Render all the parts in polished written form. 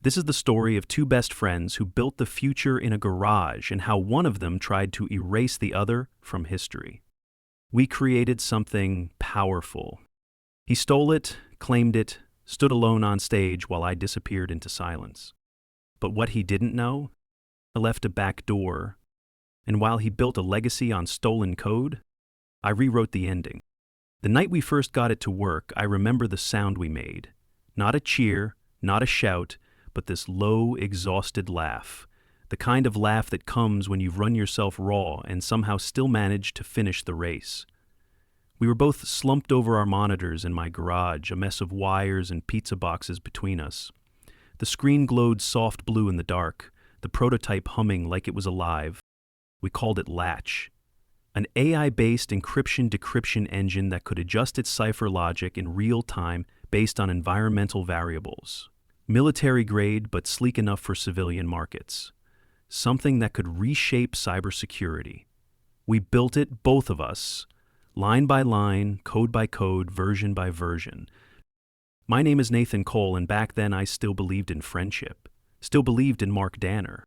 This is the story of two best friends who built the future in a garage and how one of them tried to erase the other from history. We created something powerful. He stole it, claimed it, stood alone on stage while I disappeared into silence. But what he didn't know? I left a back door, and while he built a legacy on stolen code, I rewrote the ending. The night we first got it to work, I remember the sound we made. Not a cheer, not a shout, but this low, exhausted laugh. The kind of laugh that comes when you've run yourself raw and somehow still managed to finish the race. We were both slumped over our monitors in my garage, a mess of wires and pizza boxes between us. The screen glowed soft blue in the dark, the prototype humming like it was alive. We called it Latch, an AI-based encryption-decryption engine that could adjust its cipher logic in real time based on environmental variables. Military-grade but sleek enough for civilian markets. Something that could reshape cybersecurity. We built it, both of us, line by line, code by code, version by version. My name is Nathan Cole, and back then I still believed in friendship, still believed in Mark Danner.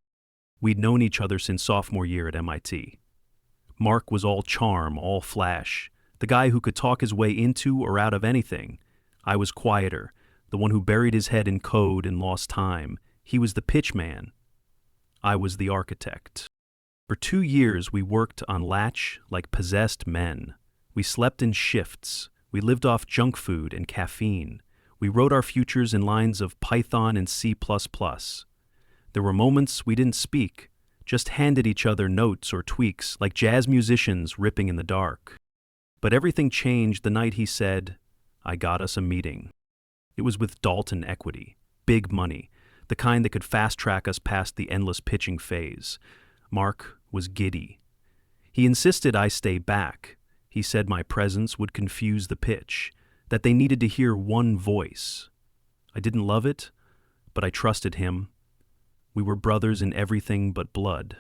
We'd known each other since sophomore year at MIT. Mark was all charm, all flash, the guy who could talk his way into or out of anything. I was quieter, the one who buried his head in code and lost time. He was the pitch man. I was the architect. For 2 years we worked on Latch like possessed men. We slept in shifts. We lived off junk food and caffeine. We wrote our futures in lines of Python and C++. There were moments we didn't speak, just handed each other notes or tweaks like jazz musicians ripping in the dark. But everything changed the night he said, "I got us a meeting." It was with Dalton Equity, big money, the kind that could fast-track us past the endless pitching phase. Mark was giddy. He insisted I stay back. He said my presence would confuse the pitch, that they needed to hear one voice. I didn't love it, but I trusted him. We were brothers in everything but blood.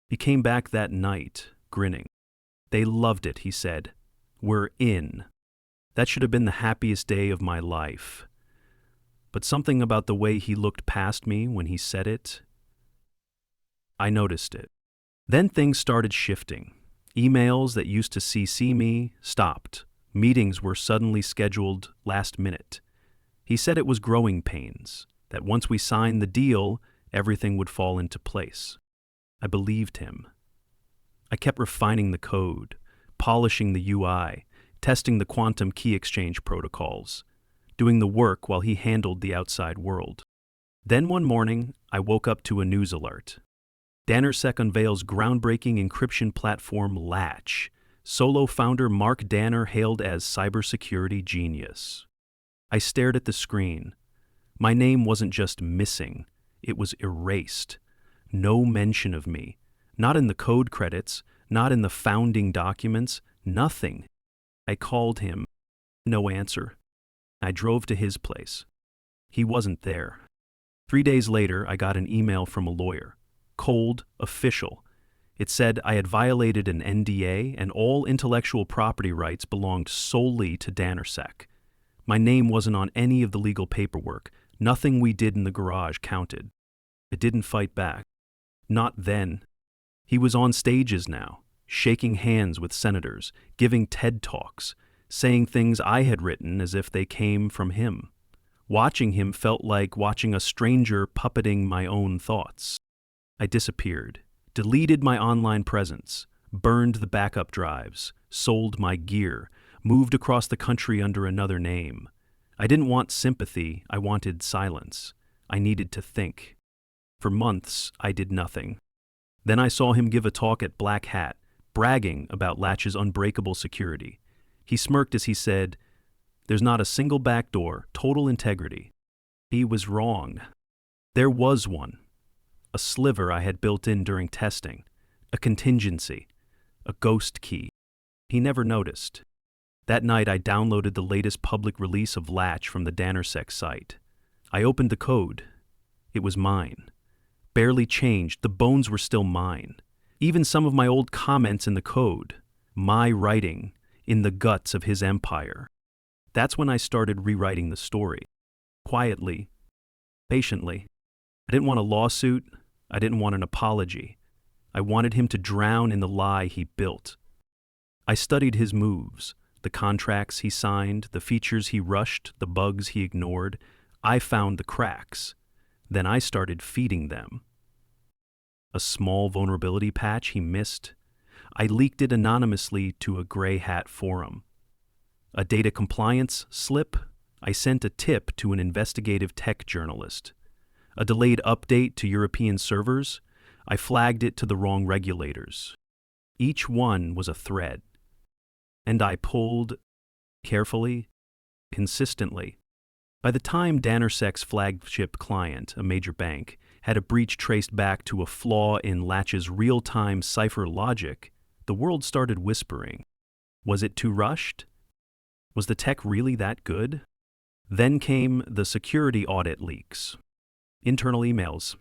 He came back that night, grinning. "They loved it," he said. "We're in." That should have been the happiest day of my life. But something about the way he looked past me when he said it, I noticed it. Then things started shifting. Emails that used to CC me stopped. Meetings were suddenly scheduled last minute. He said it was growing pains, that once we signed the deal, everything would fall into place. I believed him. I kept refining the code, polishing the UI, testing the quantum key exchange protocols, doing the work while he handled the outside world. Then one morning, I woke up to a news alert. DannerSec unveils groundbreaking encryption platform Latch. Solo founder Mark Danner hailed as cybersecurity genius. I stared at the screen. My name wasn't just missing, it was erased. No mention of me. Not in the code credits, not in the founding documents, nothing. I called him. No answer. I drove to his place. He wasn't there. 3 days later, I got an email from a lawyer. Cold, official. It said I had violated an NDA and all intellectual property rights belonged solely to DannerSec. My name wasn't on any of the legal paperwork. Nothing we did in the garage counted. I didn't fight back. Not then. He was on stages now, shaking hands with senators, giving TED Talks, saying things I had written as if they came from him. Watching him felt like watching a stranger puppeting my own thoughts. I disappeared, deleted my online presence, burned the backup drives, sold my gear, moved across the country under another name. I didn't want sympathy, I wanted silence. I needed to think. For months, I did nothing. Then I saw him give a talk at Black Hat, bragging about Latch's unbreakable security. He smirked as he said, "There's not a single backdoor, total integrity." He was wrong. There was one. A sliver I had built in during testing, a contingency, a ghost key. He never noticed. That night I downloaded the latest public release of Latch from the DannerSec site. I opened the code. It was mine. Barely changed, the bones were still mine. Even some of my old comments in the code, my writing, in the guts of his empire. That's when I started rewriting the story. Quietly, patiently. I didn't want a lawsuit. I didn't want an apology. I wanted him to drown in the lie he built. I studied his moves, the contracts he signed, the features he rushed, the bugs he ignored. I found the cracks. Then I started feeding them. A small vulnerability patch he missed. I leaked it anonymously to a gray hat forum. A data compliance slip. I sent a tip to an investigative tech journalist. A delayed update to European servers. I flagged it to the wrong regulators. Each one was a thread. And I pulled carefully, consistently. By the time Dannersek's flagship client, a major bank, had a breach traced back to a flaw in Latch's real-time cipher logic, the world started whispering. Was it too rushed? Was the tech really that good? Then came the security audit leaks. Internal emails.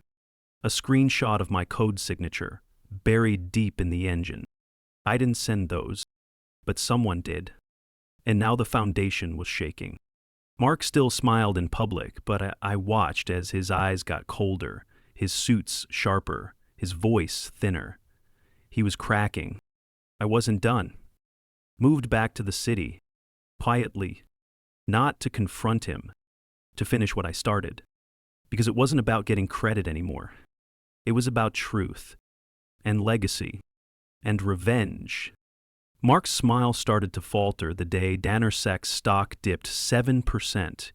A screenshot of my code signature, buried deep in the engine. I didn't send those, but someone did. And now the foundation was shaking. Mark still smiled in public, but I watched as his eyes got colder, his suits sharper, his voice thinner. He was cracking. I wasn't done. Moved back to the city, quietly, not to confront him, to finish what I started. Because it wasn't about getting credit anymore. It was about truth, and legacy, and revenge. Mark's smile started to falter the day Dannersek's stock dipped 7%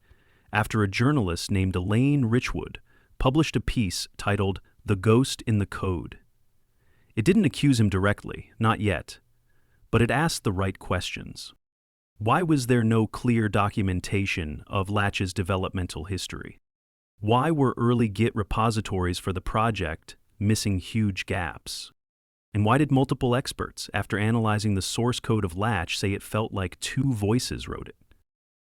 after a journalist named Elaine Richwood published a piece titled "The Ghost in the Code." It didn't accuse him directly, not yet, but it asked the right questions. Why was there no clear documentation of Latch's developmental history? Why were early Git repositories for the project missing huge gaps? And why did multiple experts, after analyzing the source code of Latch, say it felt like two voices wrote it?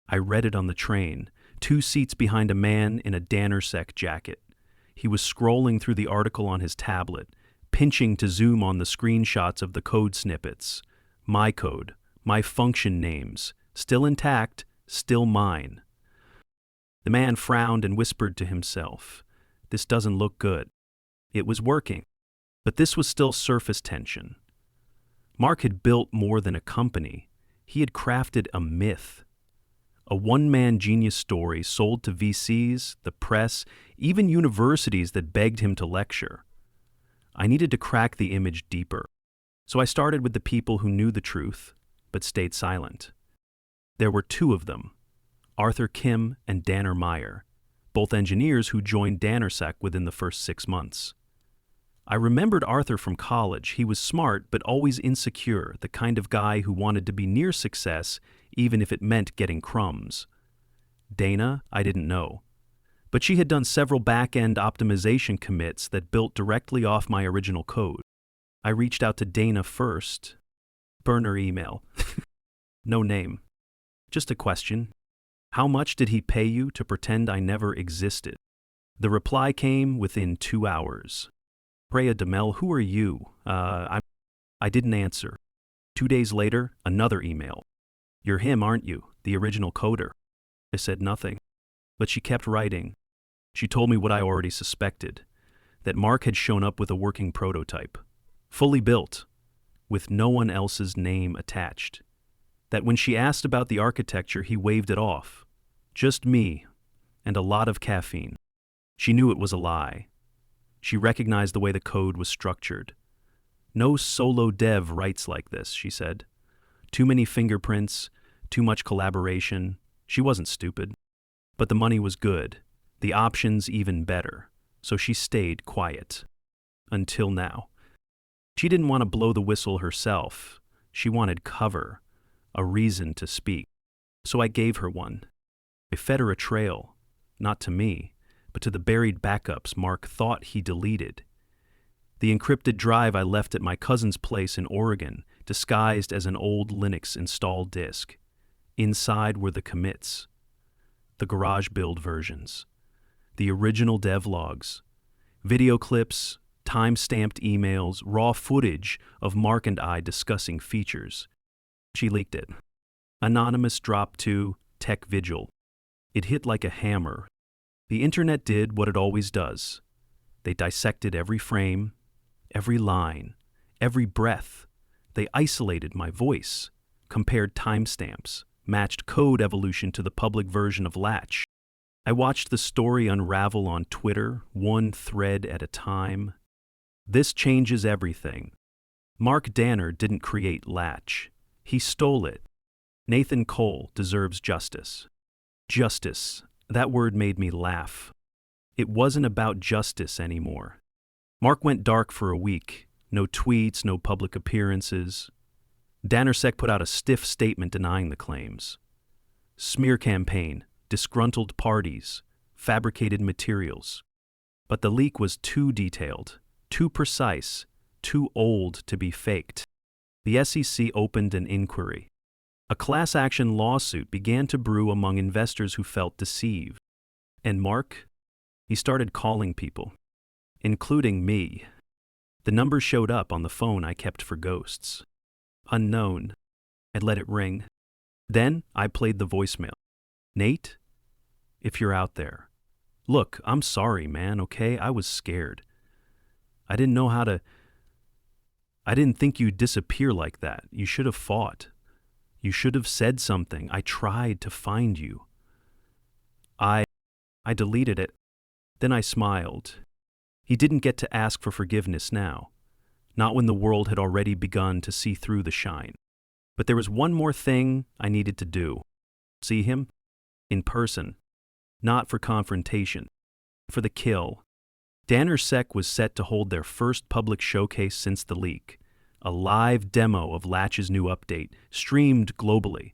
I read it on the train, 2 seats behind a man in a Dannersek jacket. He was scrolling through the article on his tablet, pinching to zoom on the screenshots of the code snippets. My code, my function names, still intact, still mine. The man frowned and whispered to himself, "This doesn't look good." It was working, but this was still surface tension. Mark had built more than a company. He had crafted a myth. A one-man genius story sold to VCs, the press, even universities that begged him to lecture. I needed to crack the image deeper. So I started with the people who knew the truth, but stayed silent. There were 2 of them, Arthur Kim and Danner Meyer, both engineers who joined Dannersek within the first 6 months. I remembered Arthur from college. He was smart but always insecure, the kind of guy who wanted to be near success even if it meant getting crumbs. Dana, I didn't know. But she had done several back-end optimization commits that built directly off my original code. I reached out to Dana first. Burner email. No name. Just a question. How much did he pay you to pretend I never existed? The reply came within 2 hours. Freya Demel, who are you? I didn't answer. 2 days later, another email. You're him, aren't you? The original coder. I said nothing. But she kept writing. She told me what I already suspected, that Mark had shown up with a working prototype, fully built, with no one else's name attached. That when she asked about the architecture, he waved it off. Just me, and a lot of caffeine. She knew it was a lie. She recognized the way the code was structured. No solo dev writes like this, she said. Too many fingerprints, too much collaboration. She wasn't stupid. But the money was good, the options even better, so she stayed quiet. Until now. She didn't want to blow the whistle herself. She wanted cover, a reason to speak. So I gave her one. I fed her a trail, not to me, but to the buried backups Mark thought he deleted. The encrypted drive I left at my cousin's place in Oregon, disguised as an old Linux install disk. Inside were the commits, the garage build versions, the original devlogs, video clips, time-stamped emails, raw footage of Mark and I discussing features. She leaked it. Anonymous dropped to Tech Vigil. It hit like a hammer. The internet did what it always does. They dissected every frame, every line, every breath. They isolated my voice, compared timestamps, matched code evolution to the public version of Latch. I watched the story unravel on Twitter, one thread at a time. This changes everything. Mark Danner didn't create Latch. He stole it. Nathan Cole deserves justice. Justice. That word made me laugh. It wasn't about justice anymore. Mark went dark for a week. No tweets, no public appearances. Dannersec put out a stiff statement denying the claims. Smear campaign, disgruntled parties, fabricated materials. But the leak was too detailed, too precise, too old to be faked. The SEC opened an inquiry. A class action lawsuit began to brew among investors who felt deceived. And Mark? He started calling people, including me. The number showed up on the phone I kept for ghosts. Unknown. I let it ring. Then I played the voicemail. Nate? If you're out there. Look, I'm sorry, man, okay? I was scared. I didn't know how to... I didn't think you'd disappear like that. You should have fought. You should have said something. I tried to find you. I deleted it. Then I smiled. He didn't get to ask for forgiveness now. Not when the world had already begun to see through the shine. But there was one more thing I needed to do. See him? In person. Not for confrontation. For the kill. Dannersec was set to hold their first public showcase since the leak. A live demo of Latch's new update, streamed globally.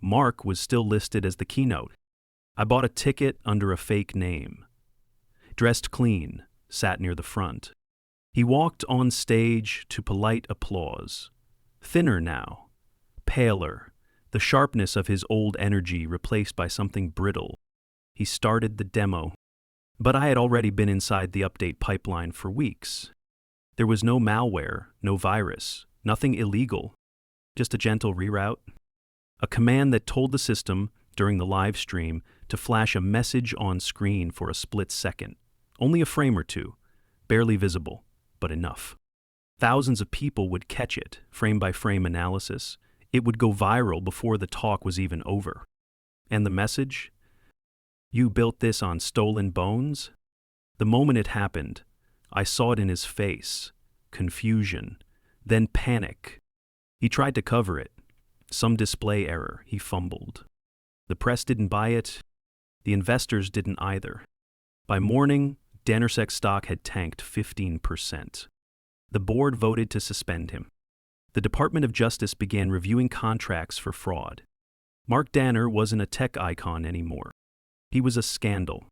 Mark was still listed as the keynote. I bought a ticket under a fake name. Dressed clean, sat near the front. He walked on stage to polite applause. Thinner now, paler, the sharpness of his old energy replaced by something brittle. He started the demo. But I had already been inside the update pipeline for weeks. There was no malware, no virus, nothing illegal, just a gentle reroute. A command that told the system, during the live stream, to flash a message on screen for a split second. Only a frame or two, barely visible, but enough. Thousands of people would catch it, frame-by-frame analysis. It would go viral before the talk was even over. And the message? You built this on stolen bones? The moment it happened, I saw it in his face. Confusion, then panic. He tried to cover it. Some display error, he fumbled. The press didn't buy it. The investors didn't either. By morning, Dannersec stock had tanked 15%. The board voted to suspend him. The Department of Justice began reviewing contracts for fraud. Mark Danner wasn't a tech icon anymore. He was a scandal.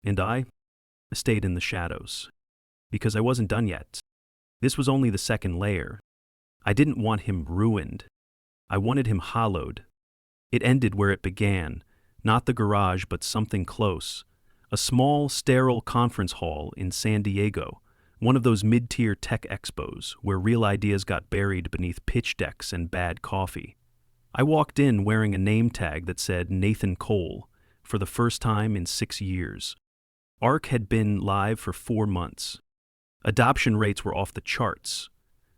And I stayed in the shadows. Because I wasn't done yet. This was only the second layer. I didn't want him ruined. I wanted him hollowed. It ended where it began, not the garage but something close. A small, sterile conference hall in San Diego, one of those mid-tier tech expos where real ideas got buried beneath pitch decks and bad coffee. I walked in wearing a name tag that said Nathan Cole, for the first time in 6 years. ARC had been live for 4 months. Adoption rates were off the charts.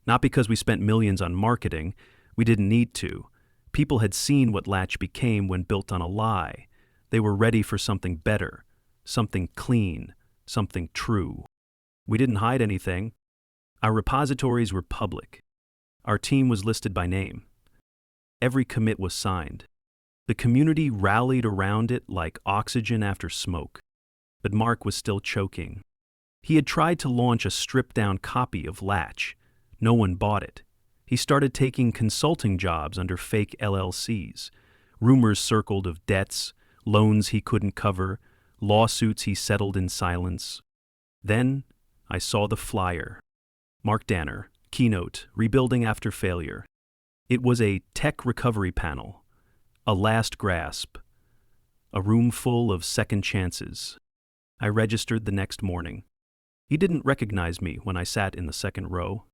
Not because we spent millions on marketing, we didn't need to. People had seen what Latch became when built on a lie. They were ready for something better, something clean, something true. We didn't hide anything. Our repositories were public. Our team was listed by name. Every commit was signed. The community rallied around it like oxygen after smoke. But Mark was still choking. He had tried to launch a stripped-down copy of Latch. No one bought it. He started taking consulting jobs under fake LLCs. Rumors circled of debts, loans he couldn't cover, lawsuits he settled in silence. Then I saw the flyer. Mark Danner, keynote, rebuilding after failure. It was a tech recovery panel, a last grasp, a room full of second chances. I registered the next morning. He didn't recognize me when I sat in the second row.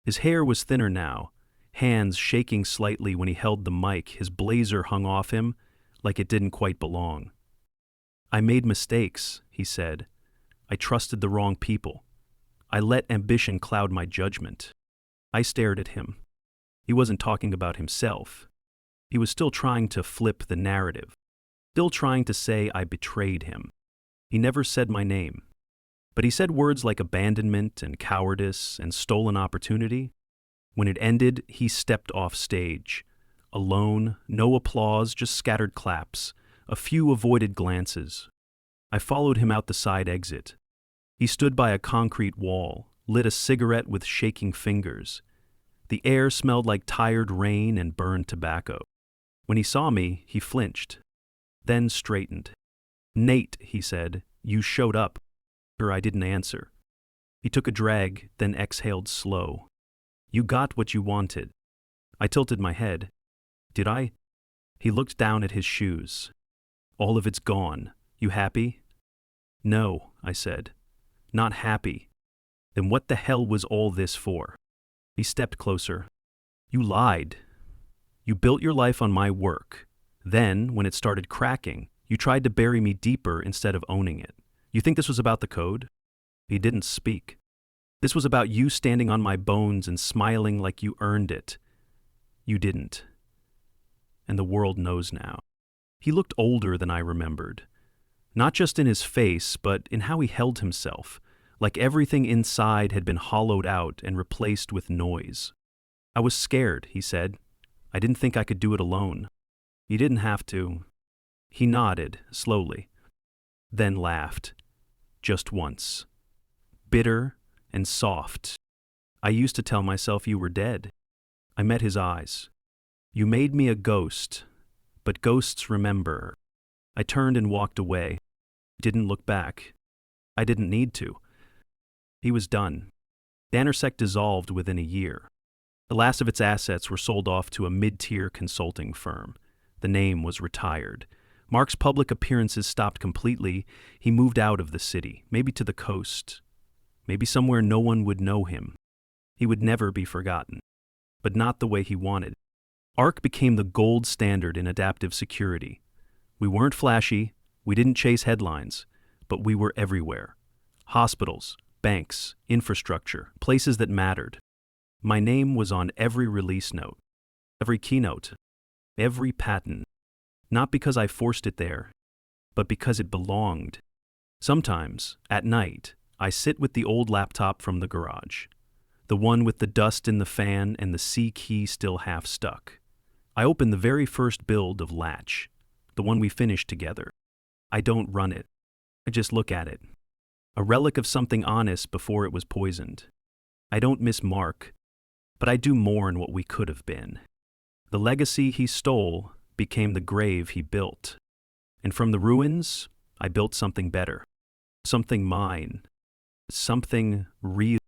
His hair was thinner now, hands shaking slightly when he held the mic. His blazer hung off him like it didn't quite belong. I made mistakes, he said. I trusted the wrong people. I let ambition cloud my judgment. I stared at him. He wasn't talking about himself. He was still trying to flip the narrative, still trying to say I betrayed him. He never said my name, but he said words like abandonment and cowardice and stolen opportunity. When it ended, he stepped off stage. Alone, no applause, just scattered claps, a few avoided glances. I followed him out the side exit. He stood by a concrete wall, lit a cigarette with shaking fingers. The air smelled like tired rain and burned tobacco. When he saw me, he flinched, then straightened. "Nate," he said, "you showed up." I didn't answer. He took a drag, then exhaled slow. "You got what you wanted." I tilted my head. "Did I?" He looked down at his shoes. "All of it's gone. You happy?" "No," I said. "Not happy." "Then what the hell was all this for?" He stepped closer. "You lied. You built your life on my work. Then, when it started cracking, you tried to bury me deeper instead of owning it. You think this was about the code?" He didn't speak. "This was about you standing on my bones and smiling like you earned it. You didn't. And the world knows now." He looked older than I remembered. Not just in his face, but in how he held himself, like everything inside had been hollowed out and replaced with noise. "I was scared," he said. "I didn't think I could do it alone." "You didn't have to." He nodded, slowly, then laughed. Just once. Bitter and soft. "I used to tell myself you were dead." I met his eyes. "You made me a ghost, but ghosts remember." I turned and walked away. Didn't look back. I didn't need to. He was done. Dannersec dissolved within a year. The last of its assets were sold off to a mid-tier consulting firm. The name was retired. Mark's public appearances stopped completely. He moved out of the city, maybe to the coast, maybe somewhere no one would know him. He would never be forgotten, but not the way he wanted. Arc became the gold standard in adaptive security. We weren't flashy, we didn't chase headlines, but we were everywhere. Hospitals, banks, infrastructure, places that mattered. My name was on every release note, every keynote, every patent. Not because I forced it there, but because it belonged. Sometimes, at night, I sit with the old laptop from the garage, the one with the dust in the fan and the C key still half stuck. I open the very first build of Latch, the one we finished together. I don't run it. I just look at it. A relic of something honest before it was poisoned. I don't miss Mark, but I do mourn what we could have been. The legacy he stole became the grave he built. And from the ruins, I built something better. Something mine. Something real.